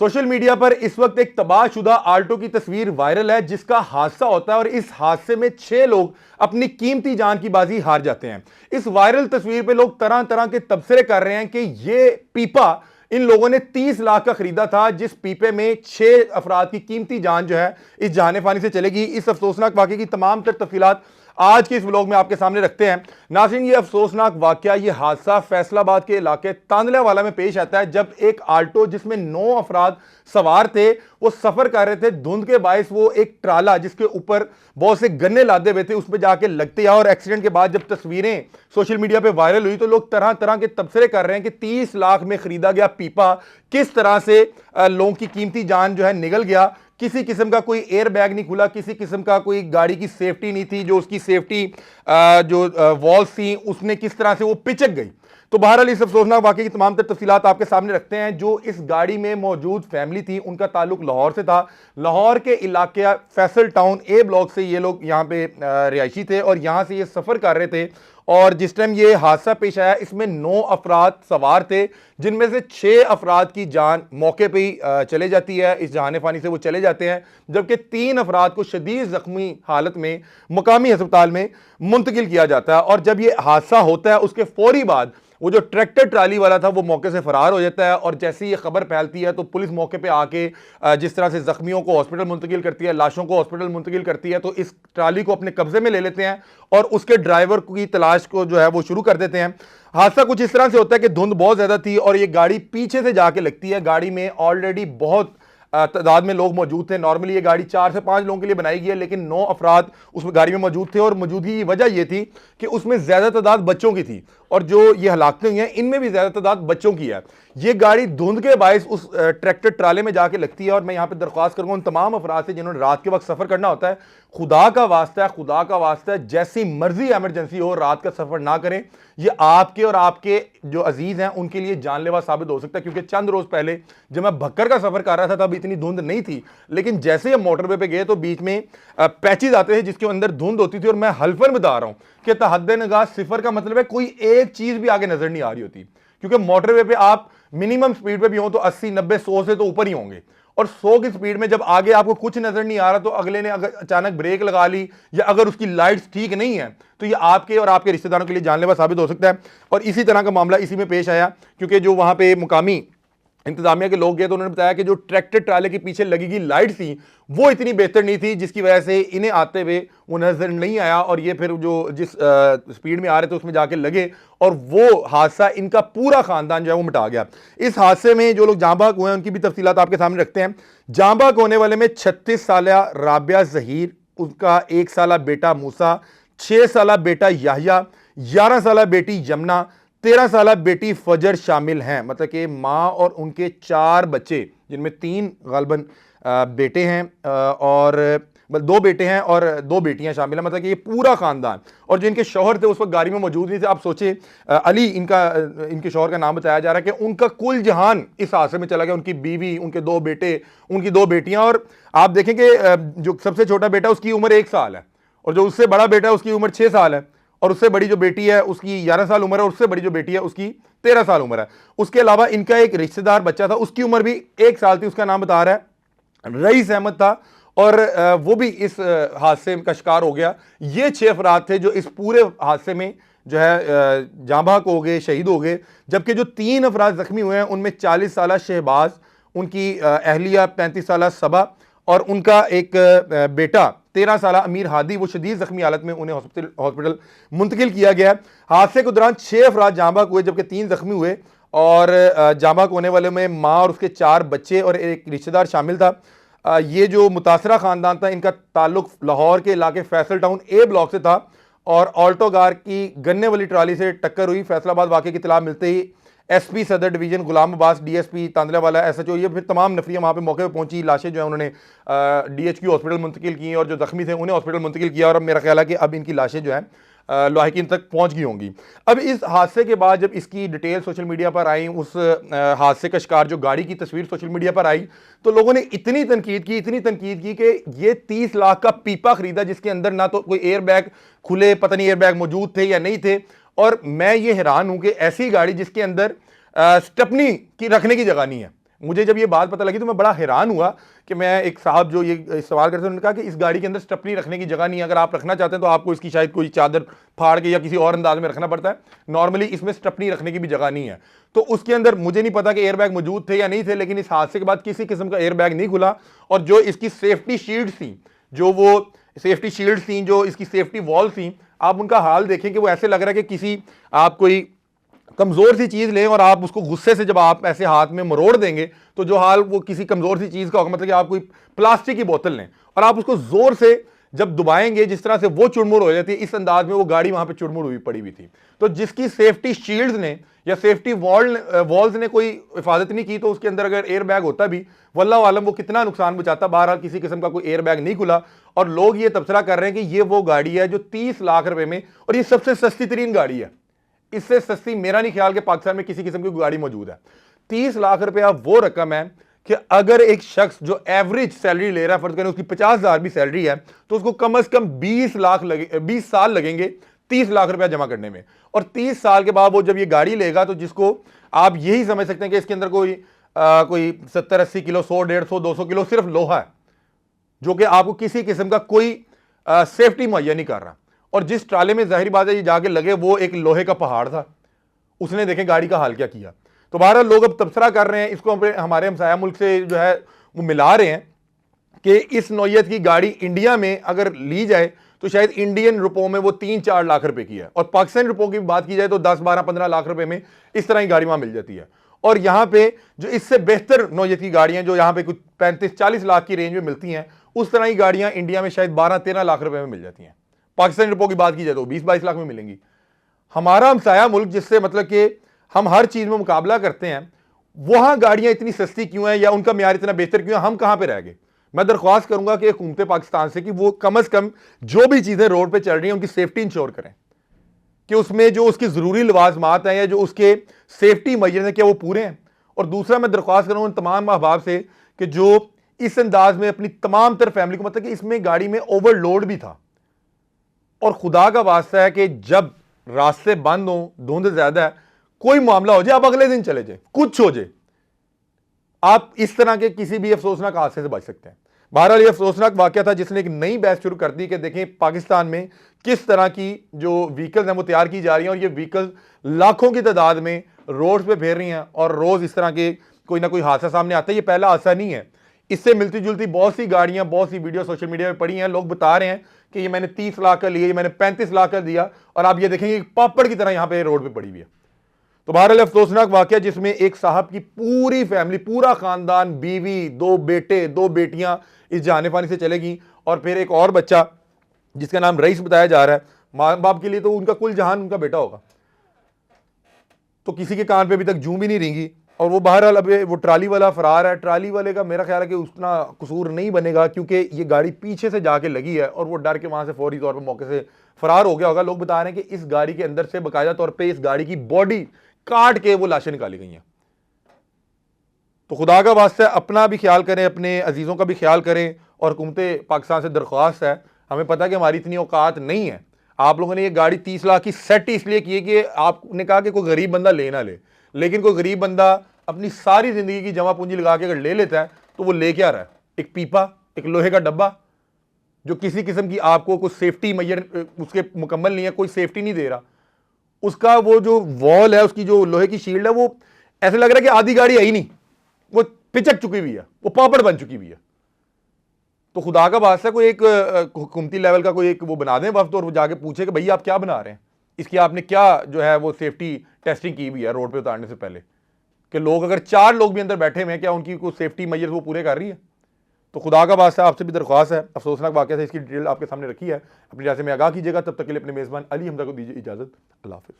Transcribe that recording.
Social media पर इस वक्त एक तबाहशुदा आल्टो की तस्वीर वायरल है जिसका हादसा होता है और इस हादसे में 6 लोग अपनी कीमती जान की बाजी हार जाते हैं। इस वायरल तस्वीर पे लोग तरह तरह के तबसरे कर रहे हैं कि ये पीपा इन लोगों ने 30 लाख का खरीदा था, जिस पीपे में 6 अफराद की कीमती जान जो है इस जाने फानी से चलेगी। इस अफसोसनाक वाकये की तमाम तर तफसीलात आज के इस व्लॉग में आपके सामने रखते हैं। नाज़रीन, ये अफसोसनाक वाकया, ये हादसा फैसलाबाद के इलाके तांदलावाला में पेश आता है, जब एक आल्टो जिसमें 9 अफराद सवार थे, वो सफर कर रहे थे। धुंध के बायस वो एक ट्राला जिसके ऊपर बहुत से गन्ने लादे हुए थे उसमें जाके लगते हैं। और एक्सीडेंट के बाद जब तस्वीरें सोशल मीडिया पे वायरल हुई तो लोग तरह तरह के तबसरे कर रहे हैं कि 30 लाख में खरीदा गया पीपा किस तरह से लोगों की कीमती जान जो है निगल गया। किसी किस्म का कोई एयर बैग नहीं खुला, किसी किस्म का कोई गाड़ी की सेफ्टी नहीं थी, जो उसकी सेफ्टी जो वॉल्स थी उसने किस तरह से वो पिचक गई। तो बहरहाल इस अफसोसनाक वाकये की तमाम तफसीलात आपके सामने रखते हैं। जो इस गाड़ी में मौजूद फैमिली थी उनका ताल्लुक लाहौर से था। लाहौर के इलाके फैसल टाउन ए ब्लॉक से ये लोग यहाँ पे रिहायशी थे और यहाँ से ये सफ़र कर रहे थे। और जिस टाइम ये हादसा पेश आया इसमें 9 अफराद सवार थे, जिनमें से 6 अफराद की जान मौके पे ही चले जाती है, इस जहाने फानी से वो चले जाते हैं, जबकि 3 अफराद को शदीद जख्मी हालत में मुकामी अस्पताल में मुंतकिल किया जाता है। और जब ये हादसा होता है उसके फौरी बाद वो जो ट्रैक्टर ट्राली वाला था वो मौके से फरार हो जाता है। और जैसे ही ये खबर फैलती है तो पुलिस मौके पे आके जिस तरह से जख्मियों को हॉस्पिटल मुंतकिल करती है, लाशों को हॉस्पिटल मुंतकिल करती है, तो इस ट्राली को अपने कब्जे में ले लेते हैं और उसके ड्राइवर की तलाश को जो है वो शुरू कर देते हैं। हादसा कुछ इस तरह से होता है कि धुंध बहुत ज्यादा थी और ये गाड़ी पीछे से जाके लगती है। गाड़ी में ऑलरेडी बहुत तादाद में लोग मौजूद थे। नॉर्मली ये गाड़ी 4 से 5 लोगों के लिए बनाई गई है, लेकिन 9 अफराद उस गाड़ी में मौजूद थे और मौजूदगी की वजह यह थी कि उसमें ज्यादा तादाद बच्चों की थी और जो ये हलाकतें हुई हैं इनमें भी ज्यादा तादाद बच्चों की है। ये गाड़ी धुंध के बायस उस ट्रैक्टर ट्राले में जाके लगती है। और मैं यहाँ पे दरख्वास्त करूंगा उन तमाम अफराद से जिन्होंने रात के वक्त सफर करना होता है, खुदा का वास्ता है, खुदा का वास्ता है, जैसी मर्जी एमरजेंसी हो रात का सफर ना करें। ये आपके और आपके जो अजीज हैं उनके लिए जानलेवा साबित हो सकता है। क्योंकि चंद रोज पहले जब मैं भक्कर का सफर कर रहा था तब इतनी धुंध नहीं थी, लेकिन जैसे हम मोटरवे पे गए तो बीच में पैचेज आते थे जिसके अंदर धुंध होती थी। और मैं हल्फन बता रहा हूं कि तहद्दे निगाह सिफर का मतलब है कोई एक चीज भी आगे नजर नहीं आ रही होती। क्योंकि मोटरवे पे आप मिनिमम स्पीड पे भी हो तो 80 90 100 से तो ऊपर ही होंगे, और 100 की स्पीड में जब आगे आपको कुछ नजर नहीं आ रहा तो अगले ने अगर अचानक ब्रेक लगा ली या अगर उसकी लाइट्स ठीक नहीं है तो ये आपके और आपके रिश्तेदारों के लिए जानलेवा साबित हो सकता है। और इसी तरह का मामला इसी में पेश आया, क्योंकि जो वहां पे मुकामी इंतजामिया के लोग गए तो उन्होंने बताया कि जो ट्रैक्टर ट्राले के पीछे लगी हुई लाइट थी वो इतनी बेहतर नहीं थी, जिसकी वजह से इन्हें आते हुए वो नजर नहीं आया और ये फिर जो जिस स्पीड में आ रहे थे उसमें जाके लगे और वो हादसा इनका पूरा खानदान जो है वो मिटा गया। इस हादसे में जो लोग जांबाक हुए हैं उनकी भी तफसीलात आपके सामने रखते हैं। जांबाक होने वाले में 36 साला राबिया जहीर, उसका 1 साला बेटा मूसा, 6 साला बेटा याहिया, 11 साला बेटी यमुना, 13 साला बेटी फजर शामिल हैं। मतलब कि माँ और उनके 4 बच्चे, जिनमें 3 गालबन बेटे हैं और 2 बेटे हैं और 2 बेटियां शामिल हैं। मतलब कि ये पूरा खानदान, और जो इनके शौहर थे उस वक्त गाड़ी में मौजूद नहीं थे। आप सोचे अली इनके शौहर का नाम बताया जा रहा है कि उनका कुल जहान इस हादसे में चला गया। उनकी बीवी, उनके 2 बेटे, उनकी 2 बेटियां। और आप देखें कि जो सबसे छोटा बेटा उसकी उम्र 1 साल है और जो उससे बड़ा बेटा है उसकी उम्र 6 साल है और उससे बड़ी जो बेटी है उसकी 11 साल उम्र है और उससे बड़ी जो बेटी है उसकी 13 साल उम्र है। उसके अलावा इनका एक रिश्तेदार बच्चा था, उसकी उम्र भी 1 साल थी, उसका नाम बता रहा है रईस अहमद था और वो भी इस हादसे का शिकार हो गया। ये 6 अफराद थे जो इस पूरे हादसे में जो है जाँ बहक हो गए, शहीद हो गए। जबकि जो 3 अफराद जख्मी हुए हैं उनमें 40 साला शहबाज, उनकी अहलिया 35 साला सबा और उनका एक बेटा 13 साला अमीर हादी, वो शदीद जख्मी हालत में उन्हें हॉस्पिटल मुंतकिल किया गया। हादसे के दौरान 6 अफराद जाँ बहक हुए जबकि 3 जख्मी हुए और जाँ बहक होने वाले में माँ और उसके 4 बच्चे और एक रिश्तेदार शामिल था। ये जो मुतासरा खानदान था इनका ताल्लुक लाहौर के इलाके फैसल टाउन ए ब्लॉक से था और ऑल्टो कार की गन्ने वाली ट्राली से टक्कर हुई। फैसलाबाद वाकये की इत्तला मिलते ही एसपी सदर डिवीजन गुलाम अब्बास, डीएसपी तांदलावाला, एसएचओ, ये फिर तमाम नफरियाँ वहाँ पे मौके पे पहुंची। लाशें जो है उन्होंने डीएचक्यू हॉस्पिटल मुंतकिल की और जो जख्मी थे उन्हें हॉस्पिटल मुंतकिल किया। और अब मेरा ख्याल है कि अब इनकी लाशें जो है लाहिकीन तक पहुंच गई होंगी। अब इस हादसे के बाद जब इसकी डिटेल सोशल मीडिया पर आई, उस हादसे का शिकार जो गाड़ी की तस्वीर सोशल मीडिया पर आई, तो लोगों ने इतनी तनकीद की कि ये 30 लाख का पीपा खरीदा जिसके अंदर ना तो कोई एयर बैग खुले, पता नहीं एयर बैग मौजूद थे या नहीं थे। और मैं ये हैरान हूं कि ऐसी गाड़ी जिसके अंदर स्टेपनी की रखने की जगह नहीं है, मुझे जब ये बात पता लगी तो मैं बड़ा हैरान हुआ कि मैं एक साहब जो ये सवाल करते थे उन्होंने कहा कि इस गाड़ी के अंदर स्टेपनी रखने की जगह नहीं है, अगर आप रखना चाहते हैं तो आपको इसकी शायद कोई चादर फाड़ के या किसी और अंदाज में रखना पड़ता है, नॉर्मली इसमें स्टेपनी रखने की भी जगह नहीं है। तो उसके अंदर मुझे नहीं पता कि एयरबैग मौजूद थे या नहीं थे, लेकिन इस हादसे के बाद किसी किस्म का एयरबैग नहीं खुला। और जो इसकी सेफ्टी शील्ड थी, जो वो सेफ्टी शील्ड थी, जो इसकी सेफ्टी वॉल थी, आप उनका हाल देखें कि वो ऐसे लग रहा है कि किसी आप कोई कमजोर सी चीज लें और आप उसको गुस्से से जब आप ऐसे हाथ में मरोड़ देंगे तो जो हाल वो किसी कमजोर सी चीज का होगा, मतलब कि आप कोई प्लास्टिक की बोतल लें और आप उसको जोर से जब दबाएंगे जिस तरह से वो चुड़मुड़ हो जाती है, इस अंदाज में वो गाड़ी वहां पे चुड़मुड़ हुई पड़ी हुई थी। तो जिसकी सेफ्टी शील्ड्स ने या सेफ्टी वॉल्स ने कोई हिफाजत नहीं की, तो उसके अंदर अगर एयर बैग होता भी, वल्लाह आलम वो कितना नुकसान बचाता। बहरहाल किसी किस्म का कोई एयर बैग नहीं खुला और लोग ये तबसरा कर रहे हैं कि ये वो गाड़ी है जो 30 लाख रुपए में, और ये सबसे सस्ती तरीन गाड़ी है, इससे सस्ती मेरा नहीं ख्याल कि पाकिस्तान में किसी किस्म की गाड़ी मौजूद है। 30 लाख रुपया वो रकम है कि अगर एक शख्स जो एवरेज सैलरी ले रहा है, फर्ज करें उसकी 50,000 भी सैलरी है, तो उसको कम से कम 20 साल लगेंगे 30 लाख रुपया जमा करने में। और 30 साल के बाद वो जब ये गाड़ी लेगा तो जिसको आप यही समझ सकते हैं कि इसके अंदर कोई 70-80 किलो, 100, 150, 200 किलो सिर्फ लोहा है, जो कि आपको किसी किस्म का कोई सेफ्टी मुहैया नहीं कर रहा। और जिस ट्राले में जाहिर बात है ये जाके लगे वो एक लोहे का पहाड़ था, उसने देखें गाड़ी का हाल क्या किया। तो बहरहाल लोग अब तबसरा कर रहे हैं, इसको हमारे हमसाया मुल्क से जो है वो मिला रहे हैं कि इस नौयत की गाड़ी इंडिया में अगर ली जाए तो शायद इंडियन रुपयों में वो 3-4 लाख रुपए की है, और पाकिस्तानी रुपयों की बात की जाए तो 10-12-15 लाख रुपए में इस तरह की गाड़ी वहां मिल जाती है। और यहां पे जो इससे बेहतर नौयत की गाड़ियां जो यहां पे कुछ 35-40 लाख की रेंज में मिलती हैं, उस तरह की गाड़ियां इंडिया में शायद 12-13 लाख रुपए में मिल जाती हैं। पाकिस्तानी रुपयों की बात की जाए तो 20-22 लाख में मिलेंगी। हमारा हमसाया मुल्क जिससे मतलब कि हम हर चीज में मुकाबला करते हैं, वहां गाड़ियां इतनी सस्ती क्यों हैं या उनका म्यार इतना बेहतर क्यों है, हम कहां पे रह गए। मैं दरख्वास्त करूंगा कि हुकूमत पाकिस्तान से कि वो कम से कम जो भी चीजें रोड पे चल रही हैं उनकी सेफ्टी इंश्योर करें, कि उसमें जो उसकी जरूरी लवाजमात हैं या जो उसके सेफ्टी मेजर्स हैं क्या वो पूरे हैं। और दूसरा मैं दरख्वास्त करूंगा तमाम अहबाब से कि जो इस अंदाज में अपनी तमाम तर फैमिली को, मतलब कि इसमें गाड़ी में ओवरलोड भी था, और खुदा का वास्ता है कि जब रास्ते बंद हो, धुंध ज्यादा है, कोई मामला हो जाए, आप अगले दिन चले जाए, कुछ हो जाए, आप इस तरह के किसी भी अफसोसनाक हादसे से बच सकते हैं। बहरहाल ये अफसोसनाक वाकया था जिसने एक नई बहस शुरू कर दी कि देखें पाकिस्तान में किस तरह की जो व्हीकल्स हैं वो तैयार की जा रही हैं, और ये व्हीकल्स लाखों की तादाद में रोड पे फेर रही हैं और रोज इस तरह के कोई ना कोई हादसा सामने आता है। ये पहला हादसा नहीं है, इससे मिलती जुलती बहुत सी गाड़ियां, बहुत सी वीडियो सोशल मीडिया में पड़ी हैं। लोग बता रहे हैं कि ये मैंने 30 लाख का लिया, ये मैंने 35 लाख का दिया, और आप ये देखेंगे पापड़ की तरह यहां पे रोड पे पड़ी हुई है। तो बहरहाल अफसोसनाक वाकया जिसमें एक साहब की पूरी फैमिली, पूरा खानदान, बीवी, 2 बेटे, 2 बेटियां इस जाने पानी से चलेगी, और फिर एक और बच्चा जिसका नाम रईस बताया जा रहा है। माँ बाप के लिए तो उनका कुल जहान उनका बेटा होगा, तो किसी के कान पे अभी तक जूं भी नहीं रेंगी। और वो बहरहाल अब वो ट्राली वाला फरार है। ट्राली वाले का मेरा ख्याल है कि उतना कसूर नहीं बनेगा, क्योंकि ये गाड़ी पीछे से जाके लगी है और वो डर के वहां से फौरी तौर पर मौके से फरार हो गया होगा। लोग बता रहे हैं कि इस गाड़ी के अंदर से बाकायदा तौर पर इस गाड़ी की बॉडी काट के वो लाशें निकाली गई हैं। तो खुदा का वास्ता अपना भी ख्याल करें, अपने अजीजों का भी ख्याल करें। और हुकूमत पाकिस्तान से दरख्वास्त है, हमें पता है कि हमारी इतनी औकात नहीं है। आप लोगों ने ये गाड़ी 30 लाख की सेट इसलिए की है कि आपने कहा कि कोई गरीब बंदा ले ना ले, लेकिन कोई गरीब बंदा अपनी सारी जिंदगी की जमा पूंजी लगा के अगर ले लेता है तो वो ले क्या रहा है, एक पीपा, एक लोहे का डब्बा जो किसी किस्म की आपको कोई सेफ्टी मेजर उसके मुकम्मल नहीं है, कोई सेफ्टी नहीं दे रहा। उसका वो जो वॉल है, उसकी जो लोहे की शील्ड है, वो ऐसे लग रहा है कि आधी गाड़ी है ही नहीं, वो पिचक चुकी हुई है, वो पापड़ बन चुकी हुई है। तो खुदा का वास्ता कोई एक हुकूमती लेवल का कोई एक वो बना दें वक्त, और वो जाके पूछे कि भैया आप क्या बना रहे हैं, इसकी आपने क्या जो है वो सेफ्टी टेस्टिंग की हुई है रोड पे उतारने से पहले, कि लोग अगर 4 लोग भी अंदर बैठे हुए हैं, क्या उनकी कोई सेफ्टी मेजर्स वो पूरे कर रही है। तो खुदा का वास्ता आपसे भी दरख्वास्त है, अफसोसनाक वाकया था, इसकी डिटेल आपके सामने रखी है, अपनी रास्ते में आगाह कीजिएगा। तब तक के लिए अपने मेज़बान अली हमजा को दीजिए इजाज़त। अल्लाह हाफ़िज़।